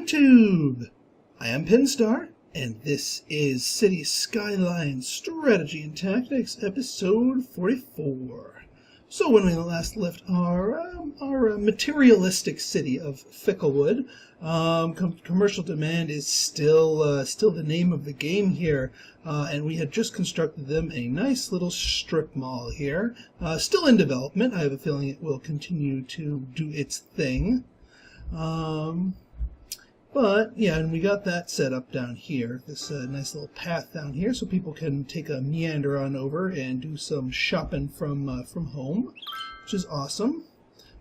YouTube! I am Pinstar, and this is City Skylines Strategy and Tactics, episode 44. So when we last left our materialistic city of Ficklewood, commercial demand is still the name of the game here, and we had just constructed them a nice little strip mall here, still in development. I have a feeling it will continue to do its thing. But yeah, and we got that set up down here, this nice little path down here, so people can take a meander on over and do some shopping from home, which is awesome.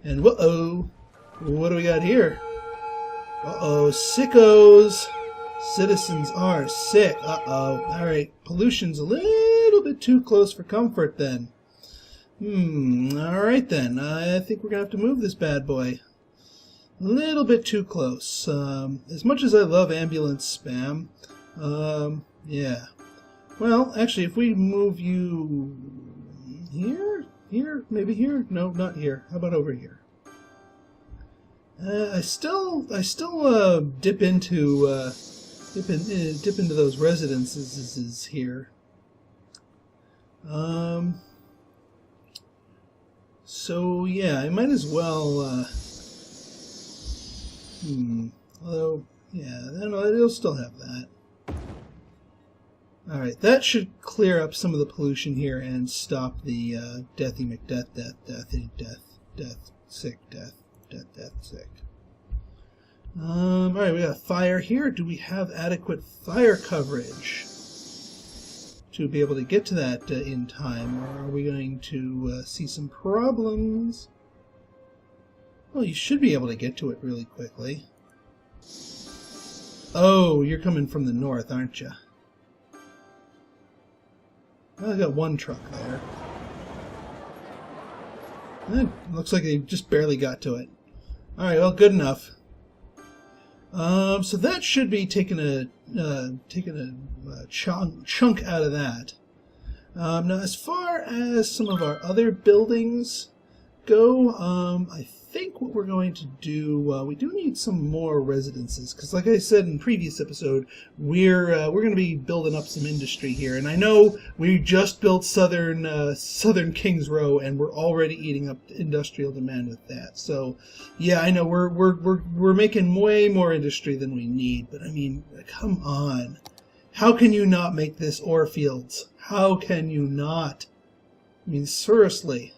And whoa, what do we got here? Uh-oh, sickos! Citizens are sick. Uh-oh. All right, pollution's a little bit too close for comfort then. All right then. I think we're gonna have to move this bad boy. A little bit too close. As much as I love ambulance spam, yeah. Well, actually, if we move you here, maybe here. No, not here. How about over here? I still dip into those residences here. So yeah, I might as well. Although, yeah, it'll still have that. Alright, that should clear up some of the pollution here and stop the deathy McDeath, death, sick. Alright, we got fire here. Do we have adequate fire coverage to be able to get to that in time, or are we going to see some problems? Well, you should be able to get to it really quickly. Oh, you're coming from the north, aren't you? Well, I got one truck there. Looks like they just barely got to it. Alright, well, good enough. So that should be taking a chunk out of that. Now, as far as some of our other buildings go, I think what we're going to do, we do need some more residences, because like I said in previous episode, we're going to be building up some industry here, and I know we just built Southern Kings Row, and we're already eating up industrial demand with that. So yeah, I know we're making way more industry than we need, but I mean, come on, how can you not make this ore fields? How can you not? I mean, seriously.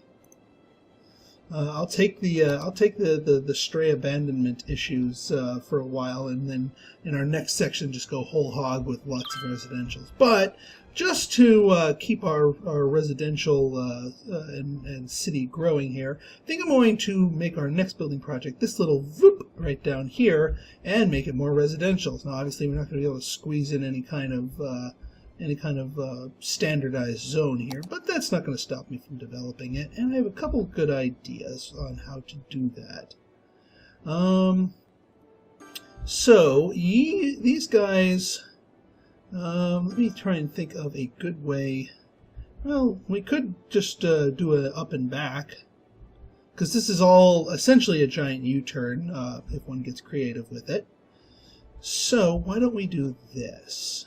I'll take the stray abandonment issues for a while, and then in our next section just go whole hog with lots of residentials. But just to keep our residential and city growing here, I think I'm going to make our next building project this little voop right down here and make it more residential. Now, obviously, we're not going to be able to squeeze in any kind of standardized zone here, but that's not going to stop me from developing it, and I have a couple of good ideas on how to do that. So these guys, let me try and think of a good way. Well, we could just do an up and back, because this is all essentially a giant U-turn if one gets creative with it. So why don't we do this?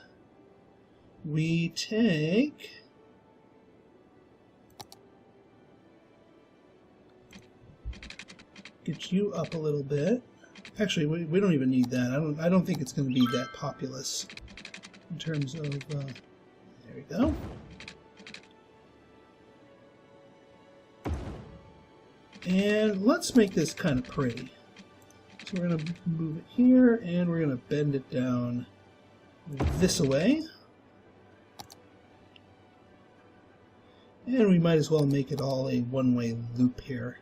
We take get you up a little bit. Actually, we don't even need that. I don't think it's going to be that populous in terms of. There we go. And let's make this kind of pretty. So we're going to move it here, and we're going to bend it down this way. And we might as well make it all a one-way loop here.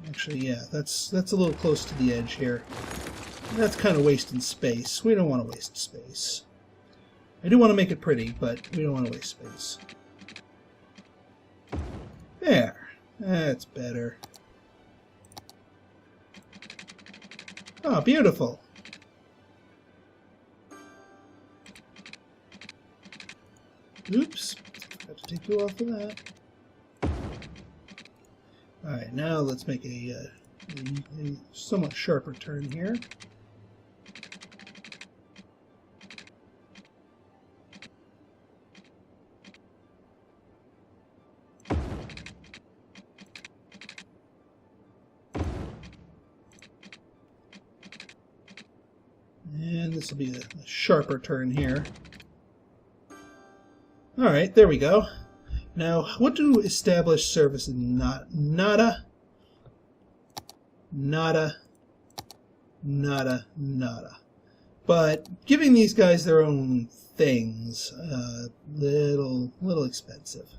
Actually, yeah, that's a little close to the edge here. That's kind of wasting space. We don't want to waste space. I do want to make it pretty, but we don't want to waste space. There. That's better. Oh, beautiful. Oops. Have to take you off of that. Alright, now let's make a a somewhat sharper turn here. And this will be a sharper turn here. Alright, there we go. Now, what do established services not? Nada. Nada. Nada. Nada. But giving these guys their own things, little expensive.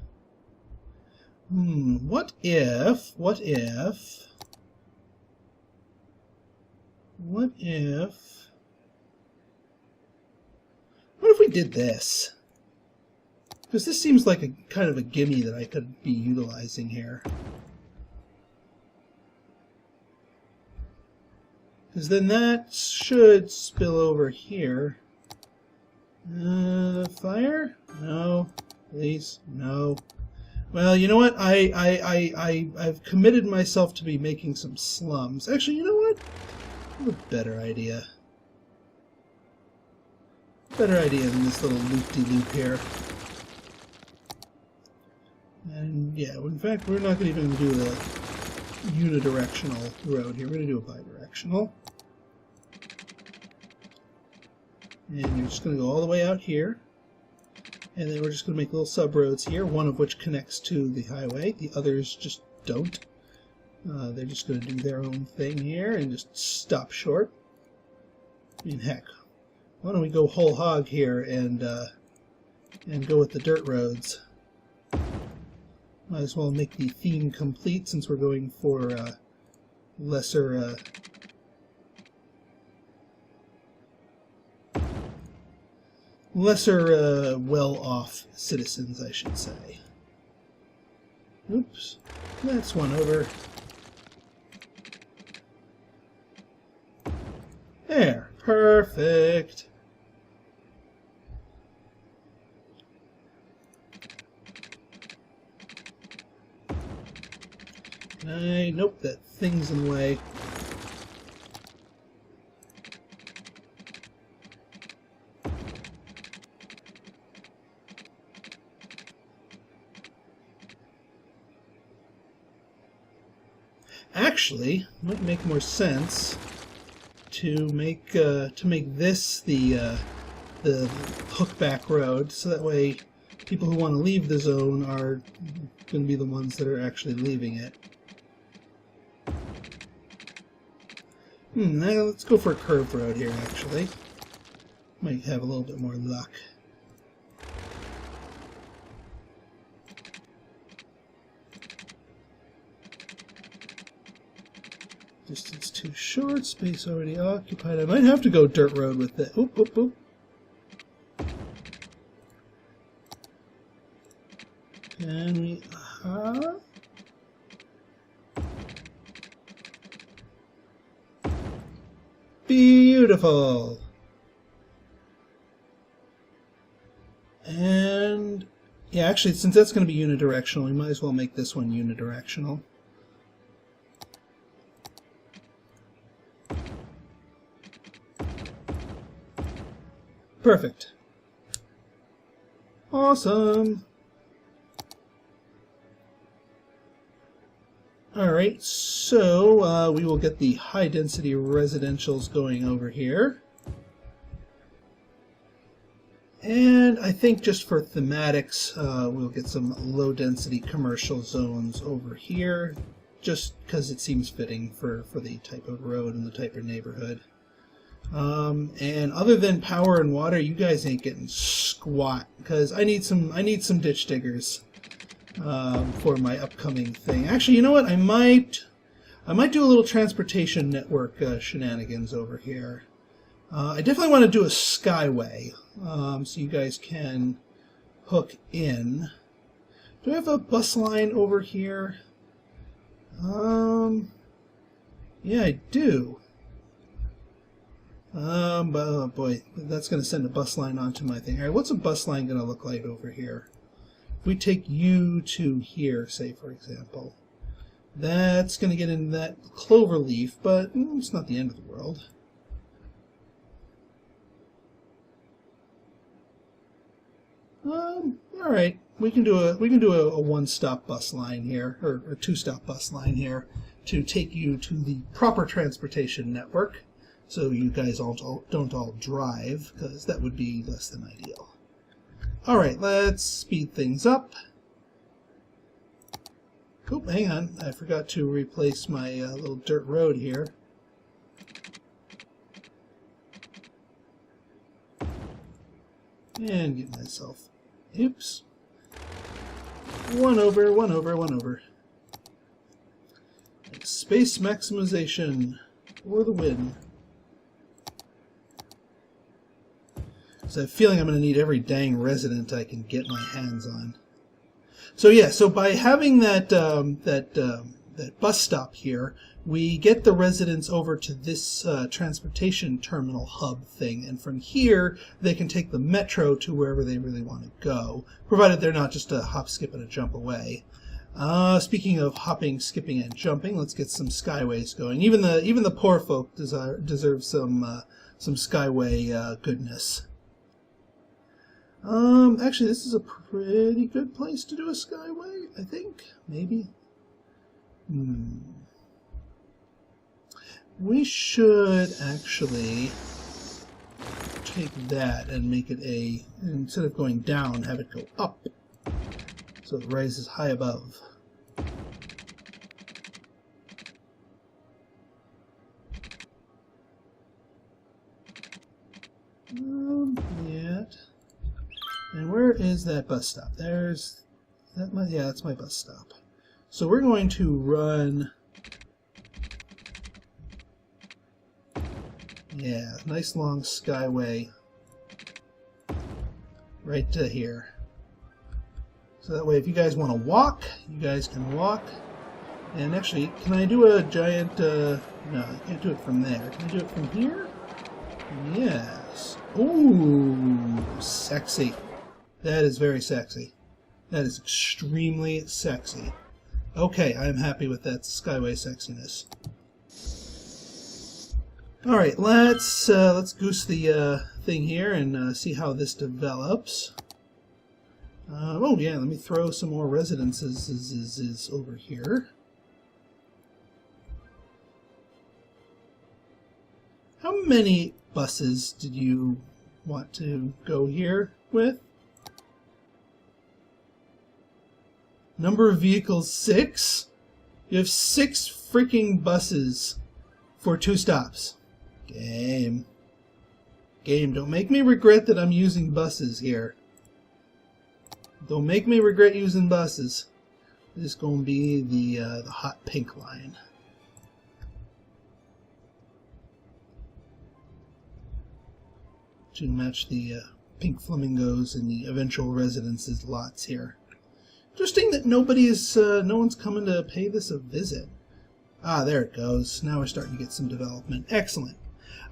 What if we did this? Because this seems like a kind of a gimme that I could be utilizing here. Because then that should spill over here. Fire? No. Please? No. Well, you know what? I've committed myself to be making some slums. Actually, you know what? I have a better idea. Better idea than this little loop-de-loop here. And yeah, in fact, we're not even going to do the unidirectional road here. We're going to do a bidirectional. And you're just going to go all the way out here. And then we're just going to make little sub-roads here, one of which connects to the highway. The others just don't. They're just going to do their own thing here and just stop short. I mean, heck, why don't we go whole hog here and go with the dirt roads? Might as well make the theme complete since we're going for lesser well-off citizens, I should say. Oops, that's one over. There, perfect. Nope, that thing's in the way. Actually, it might make more sense to make this the hook-back road, so that way people who want to leave the zone are going to be the ones that are actually leaving it. Now let's go for a curved road here, actually. Might have a little bit more luck. Distance too short, space already occupied. I might have to go dirt road with it. Oop, oop, oop. Can we... Beautiful! And... yeah, actually, since that's going to be unidirectional, we might as well make this one unidirectional. Perfect. Awesome. Alright, so we will get the high-density residentials going over here. And I think just for thematics, we'll get some low-density commercial zones over here, just because it seems fitting for the type of road and the type of neighborhood. And other than power and water, you guys ain't getting squat, because I need some ditch diggers for my upcoming thing. Actually, you know what? I might do a little transportation network shenanigans over here. I definitely want to do a skyway, so you guys can hook in. Do I have a bus line over here? Yeah, I do. Oh boy, that's going to send a bus line onto my thing. Alright, what's a bus line going to look like over here? If we take you to here, say, for example. That's going to get into that clover leaf, but it's not the end of the world. All right, we can do a one-stop bus line here, or a two-stop bus line here, to take you to the proper transportation network, so you guys don't all drive, because that would be less than ideal. All right, let's speed things up. Oh, hang on, I forgot to replace my little dirt road here. And get myself, oops, one over. Space maximization for the win. So I have a feeling I'm going to need every dang resident I can get my hands on. So yeah, so by having that that bus stop here, we get the residents over to this transportation terminal hub thing, and from here they can take the metro to wherever they really want to go, provided they're not just a hop, skip, and a jump away. Speaking of hopping, skipping, and jumping, let's get some skyways going. Even the poor folk deserve some skyway goodness. Actually, this is a pretty good place to do a skyway, I think. Maybe. We should actually take that and make it instead of going down, have it go up, so it rises high above. Yet. And where is that bus stop? Yeah, that's my bus stop. So we're going to run, yeah, nice long skyway right to here. So that way if you guys want to walk, you guys can walk. And actually, can I do a giant, no, I can't do it from there. Can I do it from here? Yes. Ooh, sexy. That is very sexy. That is extremely sexy. Okay, I'm happy with that skyway sexiness. All right, let's goose the thing here and see how this develops. Oh yeah, let me throw some more residences over here. How many buses did you want to go here with? Number of vehicles, 6? You have 6 freaking buses for 2 stops. Game. Don't make me regret that I'm using buses here. Don't make me regret using buses. This is going to be the hot pink line. To match the pink flamingos and the eventual residences lots here. Interesting that no one's coming to pay this a visit. Ah, there it goes. Now we're starting to get some development. Excellent.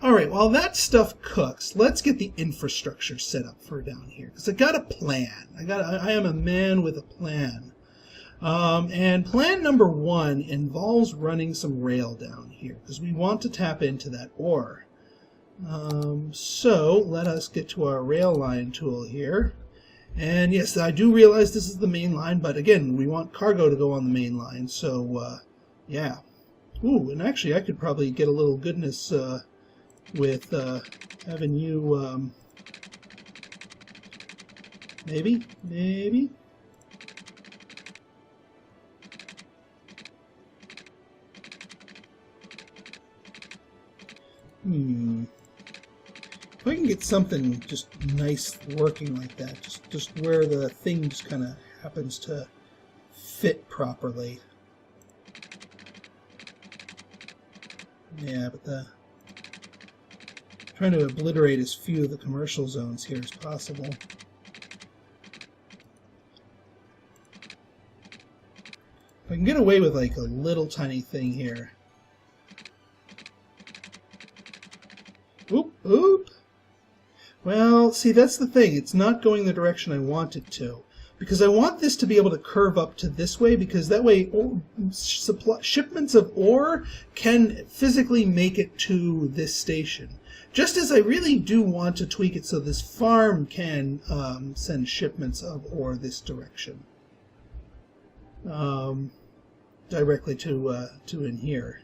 All right, while that stuff cooks, let's get the infrastructure set up for down here, because I got a plan. I am a man with a plan. And plan number 1 involves running some rail down here, because we want to tap into that ore. So let us get to our rail line tool here. And yes, I do realize this is the main line, but again, we want cargo to go on the main line, so yeah. Ooh, and actually I could probably get a little goodness with having you, maybe? If I can get something just nice working like that, just where the thing just kind of happens to fit properly. Yeah, but trying to obliterate as few of the commercial zones here as possible. If I can get away with like a little tiny thing here. Oop. Well, see, that's the thing. It's not going the direction I want it to. because I want this to be able to curve up to this way, because that way shipments of ore can physically make it to this station. Just as I really do want to tweak it so this farm can send shipments of ore this direction. Directly to in here.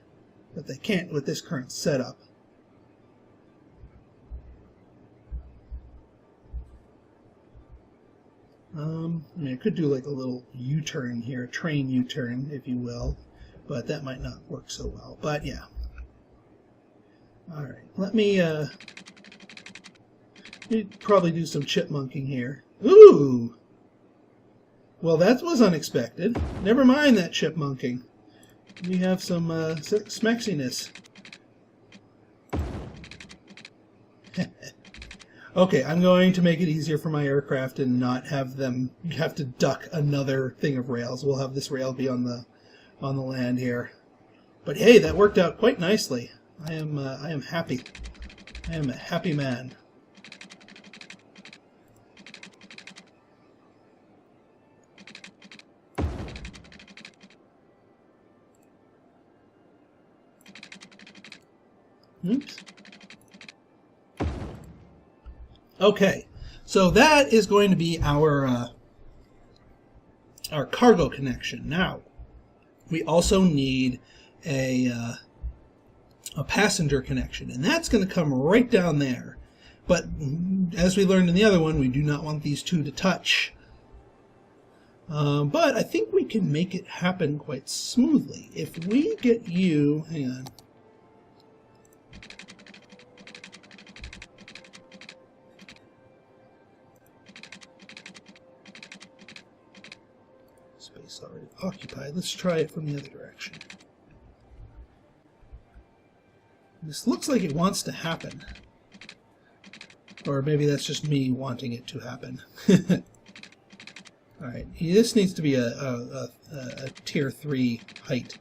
But they can't with this current setup. I mean, I could do like a little U-turn here, train U-turn, if you will, but that might not work so well. But yeah. All right, let me probably do some chipmunking here. Ooh! Well, that was unexpected. Never mind that chipmunking. We have some smexiness. Okay, I'm going to make it easier for my aircraft and not have them have to duck another thing of rails. We'll have this rail be on the land here. But hey, that worked out quite nicely. I am happy. I am a happy man. Oops. Okay, so that is going to be our cargo connection. Now, we also need a passenger connection, and that's going to come right down there. But as we learned in the other one, we do not want these two to touch. But I think we can make it happen quite smoothly. If we get you, hang on. Space already occupied. Let's try it from the other direction. This looks like it wants to happen. Or maybe that's just me wanting it to happen. Alright, this needs to be a tier 3 height.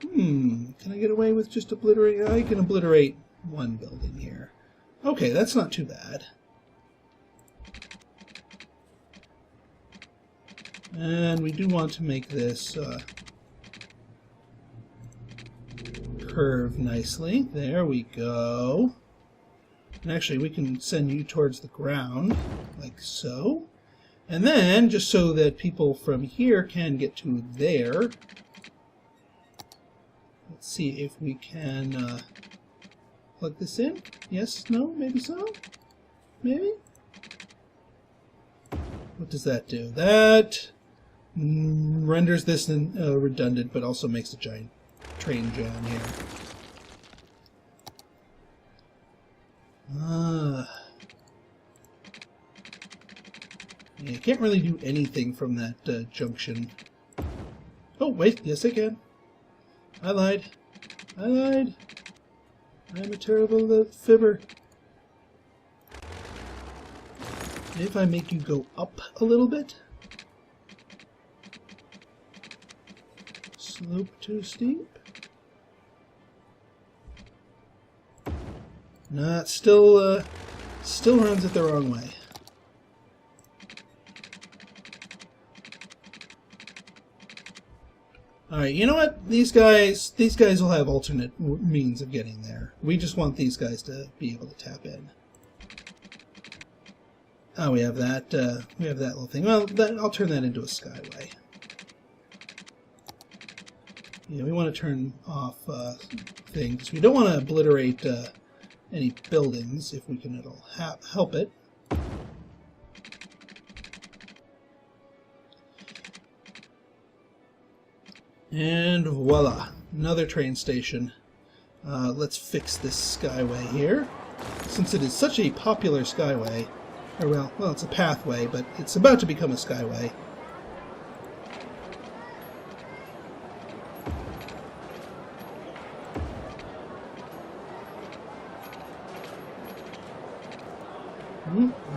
Can I get away with just obliterating? I can obliterate one building here. Okay, that's not too bad. And we do want to make this curve nicely. There we go. And actually, we can send you towards the ground, like so. And then, just so that people from here can get to there, let's see if we can plug this in. Yes, no, maybe so? Maybe? What does that do? That renders this redundant, but also makes a giant train jam here. Yeah, I can't really do anything from that junction. Oh, wait, yes I can. I lied. I lied. I'm a terrible fibber. If I make you go up a little bit. Slope too steep. No, it still runs it the wrong way. Alright, you know what? These guys will have alternate means of getting there. We just want these guys to be able to tap in. Oh, we have that little thing. Well, I'll turn that into a skyway. Yeah, we want to turn off things. We don't want to obliterate any buildings if we can at all help it. And voila, another train station. Let's fix this skyway here. Since it is such a popular skyway, or well, it's a pathway, but it's about to become a skyway.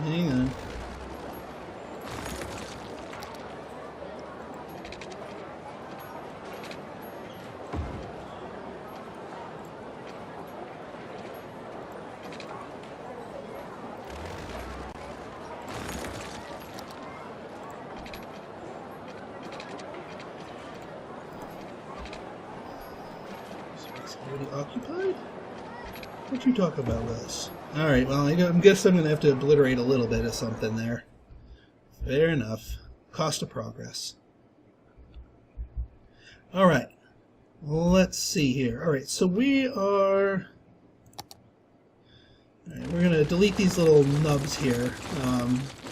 Hang on. Already occupied? What you talking about, Willis? Alright, well, I guess I'm going to have to obliterate a little bit of something there. Fair enough. Cost of progress. Alright. Let's see here. Alright, so we are... Alright, we're going to delete these little nubs here,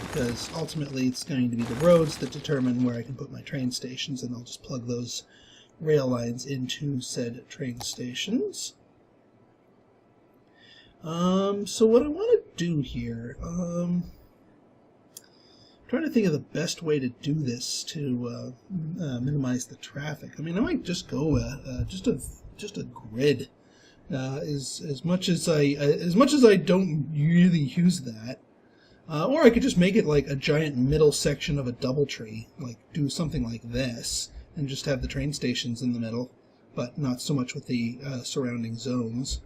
because ultimately it's going to be the roads that determine where I can put my train stations, and I'll just plug those rail lines into said train stations. So what I want to do here, I'm trying to think of the best way to do this to minimize the traffic. I mean, I might just go just a grid. As much as I don't really use that, or I could just make it like a giant middle section of a double tree, like do something like this, and just have the train stations in the middle, but not so much with the surrounding zones.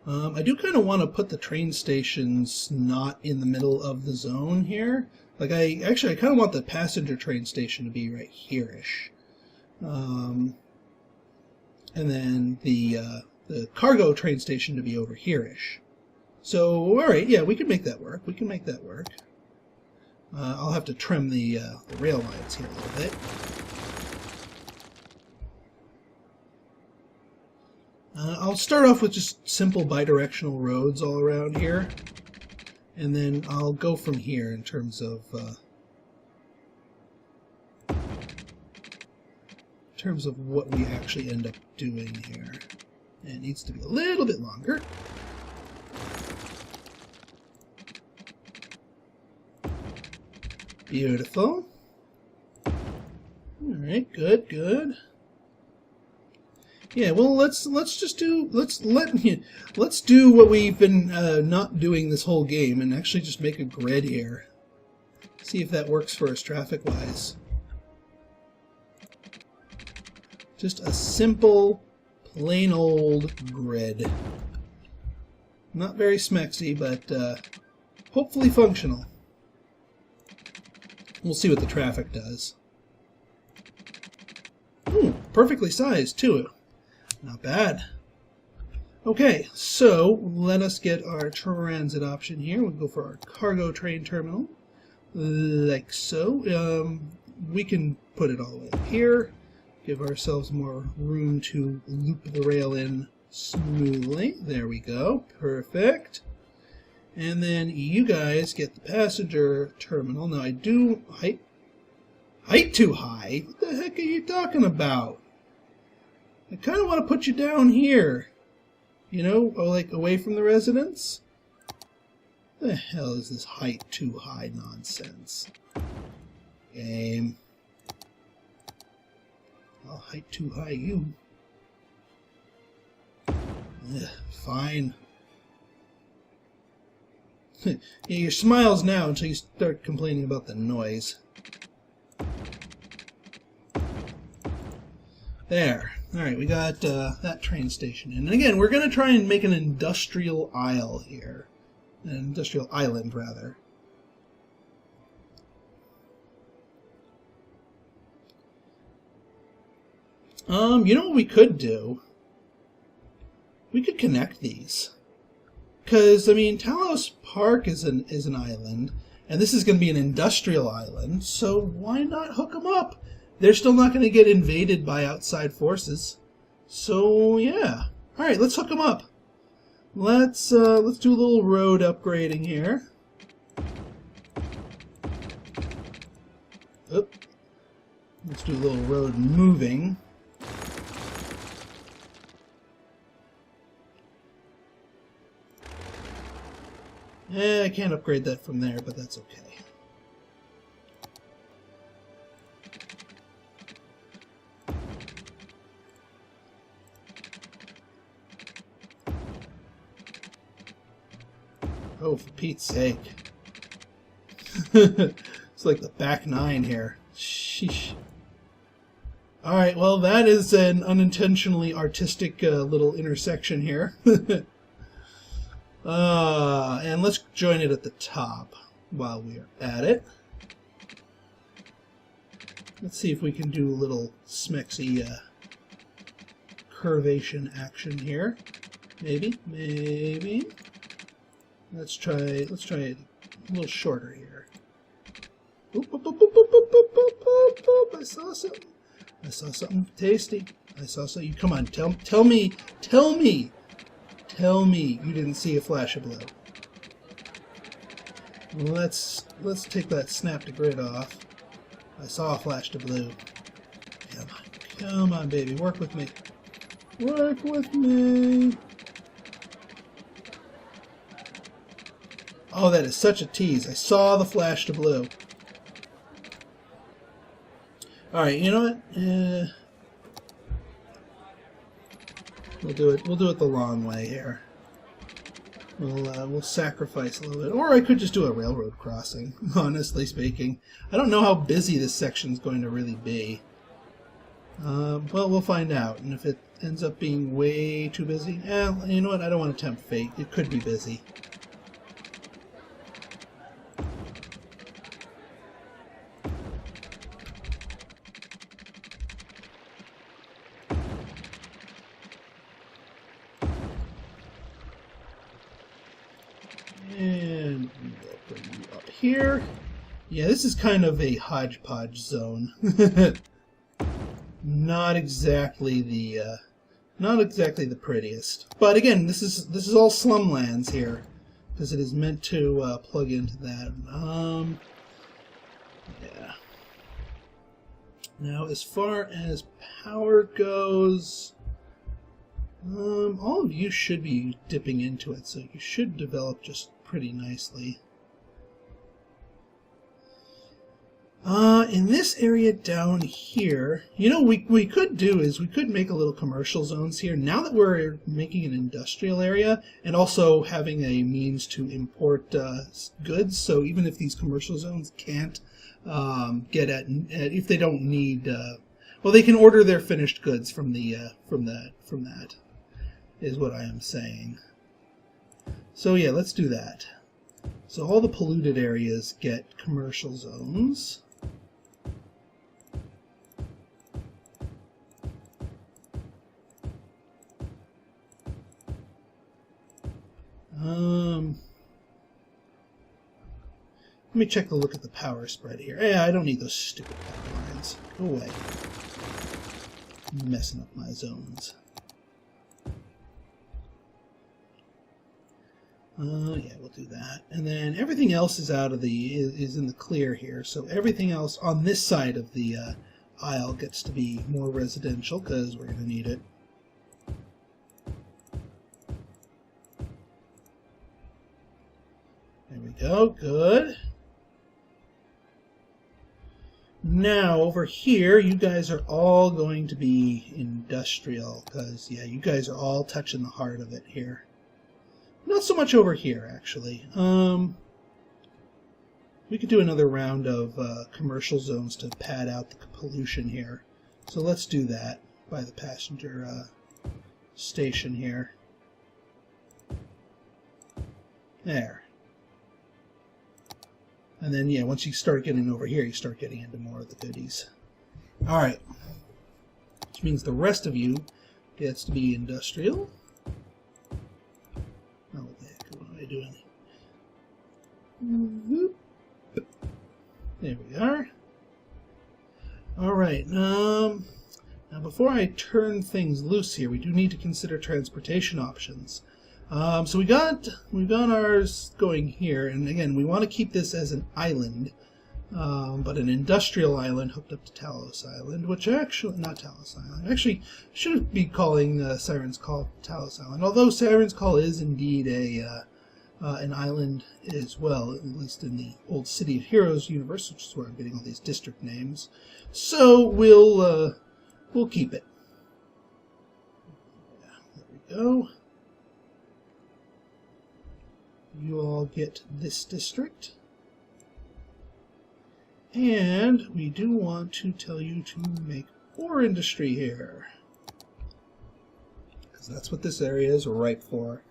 I do kind of want to put the train stations not in the middle of the zone here. Like I kind of want the passenger train station to be right here-ish. And then the cargo train station to be over here-ish. So, alright, yeah, we can make that work. We can make that work. I'll have to trim the rail lines here a little bit. I'll start off with just simple bidirectional roads all around here, and then I'll go from here in terms of what we actually end up doing here. And it needs to be a little bit longer. Beautiful. All right, good, good. Yeah, well, let's do what we've been not doing this whole game, and actually just make a grid here. See if that works for us traffic-wise. Just a simple, plain old grid. Not very smexy, but hopefully functional. We'll see what the traffic does. Ooh, perfectly sized, too. Not bad. Okay, so let us get our transit option here. We'll go for our cargo train terminal, like so. We can put it all the way up here, give ourselves more room to loop the rail in smoothly. There we go. Perfect. And then you guys get the passenger terminal. Now I do... Height too high? What the heck are you talking about? I kind of want to put you down here. You know, like away from the residents? The hell is this height too high nonsense? Game. I'll height too high you. Ugh, fine. Yeah, your smiles now until you start complaining about the noise. There. Alright, we got that train station in. And again, we're going to try and make an industrial isle here. An industrial island, rather. You know what we could do? We could connect these. Because, I mean, Talos Park is an island, and this is going to be an industrial island, so why not hook them up? They're still not going to get invaded by outside forces. So, yeah. Alright, let's hook them up. Let's do a little road upgrading here. Oop. Let's do a little road moving. I can't upgrade that from there, but that's okay. Oh, for Pete's sake. It's like the back nine here. Sheesh. Alright, well, that is an unintentionally artistic little intersection here. And let's join it at the top while we are at it. Let's see if we can do a little Smexy curvation action here. Maybe, maybe. Let's try it a little shorter here. Oop, oop, oop, oop, oop, oop, oop, oop, oop. I saw something. I saw something tasty. I saw something. Come on, tell me you didn't see a flash of blue. Let's take that snap to grid off. I saw a flash to blue. Come on, baby, work with me. Work with me. Oh, that is such a tease. I saw the flash to blue. All right, you know what? We'll do it the long way here. We'll sacrifice a little bit, or I could just do a railroad crossing. Honestly speaking, I don't know how busy this section's going to really be. Well, we'll find out, and if it ends up being way too busy, you know what? I don't want to tempt fate. It could be busy. And we'll bring you up here. Yeah, this is kind of a hodgepodge zone. Not exactly the prettiest. But again, this is all slumlands here, because it is meant to plug into that. Yeah. Now, as far as power goes, all of you should be dipping into it, so you should develop just pretty nicely. In this area down here, you know, we could do is we could make a little commercial zones here. Now that we're making an industrial area and also having a means to import goods, so even if these commercial zones can't get at if they don't need, well, they can order their finished goods from that is what I am saying. So yeah, let's do that. So all the polluted areas get commercial zones. Let me check the look at the power spread here. Yeah, I don't need those stupid power lines. Go away. Messing up my zones. Yeah, we'll do that. And then everything else is is in the clear here. So everything else on this side of the aisle gets to be more residential because we're going to need it. There we go. Good. Now over here, you guys are all going to be industrial because, yeah, you guys are all touching the heart of it here. Not so much over here, actually. We could do another round of commercial zones to pad out the pollution here. So let's do that by the passenger station here. There. And then, yeah, once you start getting over here, you start getting into more of the goodies. Alright. Which means the rest of you gets to be industrial. Oh, what the heck? What am I doing? There we are. Alright, now before I turn things loose here, we do need to consider transportation options. So we got ours going here, and again, we want to keep this as an island, but an industrial island hooked up to Talos Island, which actually, not Talos Island, actually should be calling Siren's Call Talos Island, although Siren's Call is indeed an island as well, at least in the old City of Heroes universe, which is where I'm getting all these district names. So we'll keep it. Yeah, there we go. You all get this district. And we do want to tell you to make ore industry here, because that's what this area is ripe for.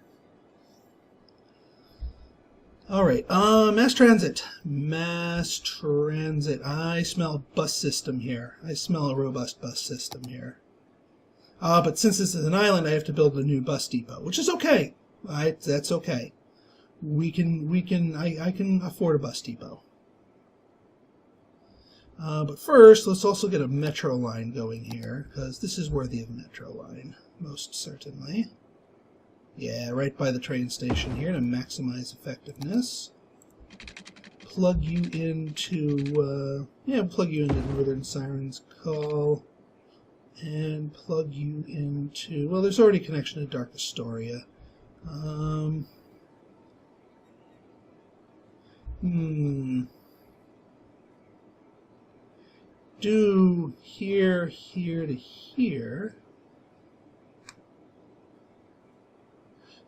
Alright, mass transit. Mass transit. I smell a bus system here. I smell a robust bus system here. But since this is an island, I have to build a new bus depot, which is okay. That's okay. I can afford a bus depot. But first, let's also get a metro line going here, because this is worthy of a metro line, most certainly. Yeah, right by the train station here to maximize effectiveness. Plug you into, plug you into Northern Siren's Call. And plug you into, well, there's already a connection to Dark Astoria. Do here to here.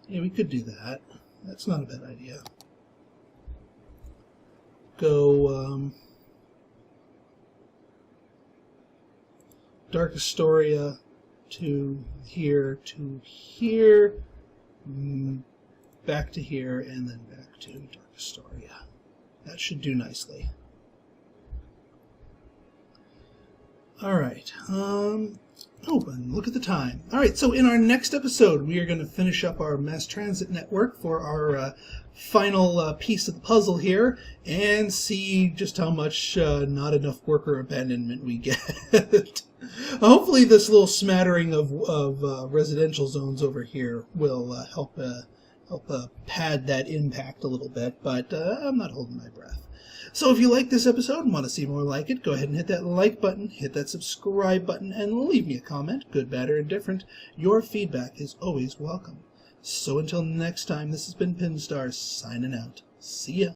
Yeah, we could do that. That's not a bad idea. Go, Dark Astoria to here, back to here, and then back to Dark Astoria. That should do nicely. Alright, and look at the time. Alright, so in our next episode, we are going to finish up our mass transit network for our final piece of the puzzle here, and see just how much not enough worker abandonment we get. Hopefully this little smattering of residential zones over here will help pad that impact a little bit, but I'm not holding my breath. So if you like this episode and want to see more like it, go ahead and hit that like button, hit that subscribe button, and leave me a comment, good, bad, or indifferent. Your feedback is always welcome. So until next time, this has been Pinstar signing out. See ya.